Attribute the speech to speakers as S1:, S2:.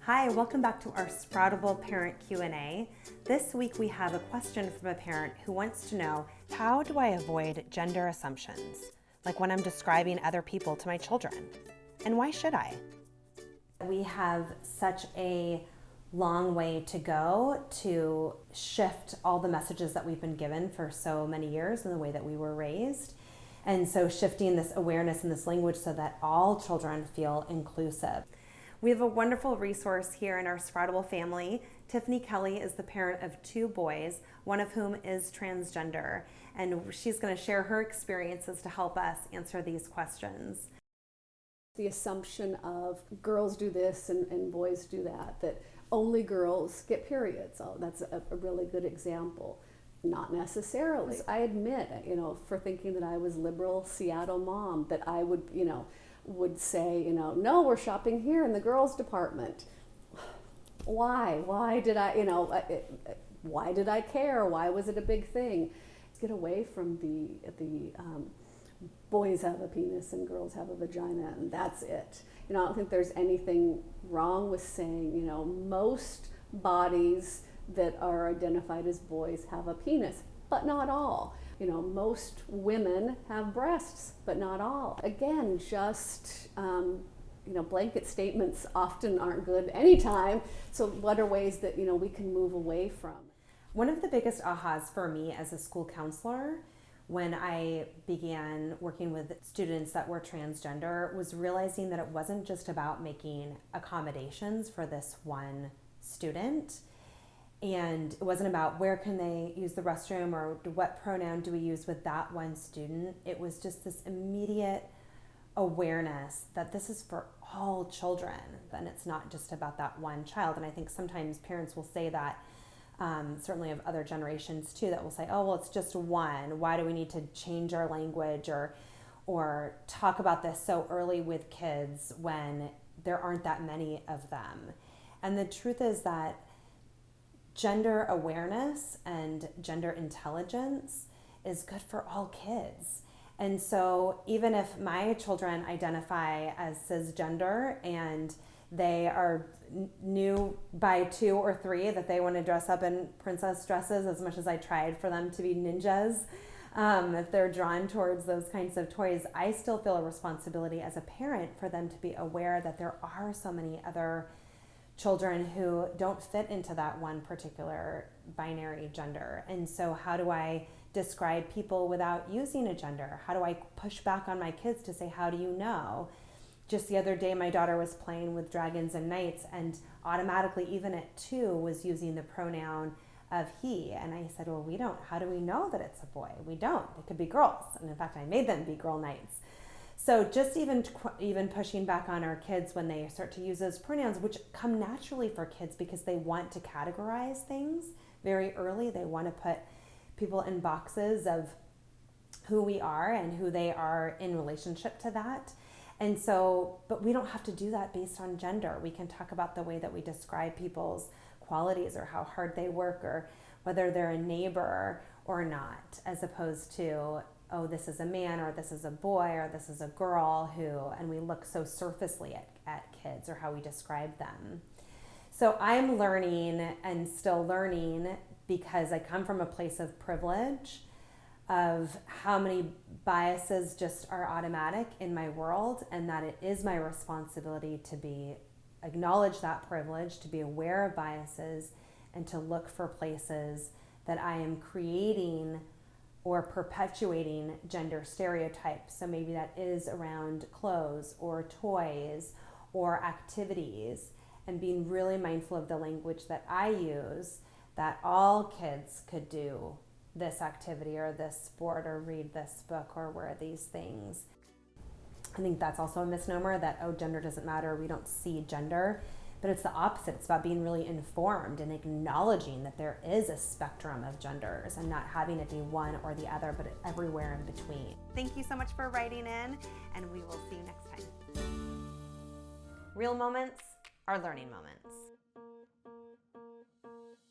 S1: Hi, welcome back to our Sproutable Parent Q&A. This week we have a question from a parent who wants to know, how do I avoid gender assumptions, like when I'm describing other people to my children? And why should I? We have such a long way to go to shift all the messages that we've been given for so many years in the way that we were raised. And so shifting this awareness and this language so that all children feel inclusive. We have a wonderful resource here in our Sproutable family. Tiffany Kelly is the parent of 2 boys, one of whom is transgender, and she's going to share her experiences to help us answer these questions.
S2: The assumption of girls do this and boys do that, that only girls get periods. Oh, that's a really good example. Not necessarily. I admit, for thinking that I was liberal Seattle mom, that I would say, no, we're shopping here in the girls department. Why? Why did I, why did I care? Why was it a big thing? Get away from the boys have a penis and girls have a vagina and that's it. I don't think there's anything wrong with saying, most bodies that are identified as boys have a penis, but not all. Most women have breasts, but not all. Again, just, blanket statements often aren't good anytime. So what are ways that, we can move away from?
S1: One of the biggest ahas for me as a school counselor when I began working with students that were transgender was realizing that it wasn't just about making accommodations for this one student. And it wasn't about where can they use the restroom or what pronoun do we use with that one student. It was just this immediate awareness that this is for all children and it's not just about that one child. And I think sometimes parents will say that, certainly of other generations too, that will say, oh, well, it's just one. Why do we need to change our language or talk about this so early with kids when there aren't that many of them? And the truth is that gender awareness and gender intelligence is good for all kids. And so even if my children identify as cisgender and they are new by 2 or 3 that they want to dress up in princess dresses as much as I tried for them to be ninjas, if they're drawn towards those kinds of toys, I still feel a responsibility as a parent for them to be aware that there are so many other children who don't fit into that one particular binary gender. And so how do I describe people without using a gender? How do I push back on my kids to say, how do you know? Just the other day, my daughter was playing with dragons and knights and automatically, even at 2, was using the pronoun of he. And I said, well, how do we know that it's a boy? We don't. It could be girls. And in fact, I made them be girl knights. So just even pushing back on our kids when they start to use those pronouns, which come naturally for kids because they want to categorize things very early. They want to put people in boxes of who we are and who they are in relationship to that. And so, but we don't have to do that based on gender. We can talk about the way that we describe people's qualities or how hard they work or whether they're a neighbor or not, as opposed to, oh, this is a man or this is a boy or this is a girl and we look so surfacely at kids or how we describe them. So I'm learning and still learning because I come from a place of privilege of how many biases just are automatic in my world, and that it is my responsibility to acknowledge that privilege, to be aware of biases, and to look for places that I am creating or perpetuating gender stereotypes. So maybe that is around clothes or toys or activities, and being really mindful of the language that I use, that all kids could do this activity or this sport or read this book or wear these things. I think that's also a misnomer that, oh, gender doesn't matter, we don't see gender. But it's the opposite. It's about being really informed and acknowledging that there is a spectrum of genders and not having it be one or the other, but everywhere in between. Thank you so much for writing in, and we will see you next time. Real moments are learning moments.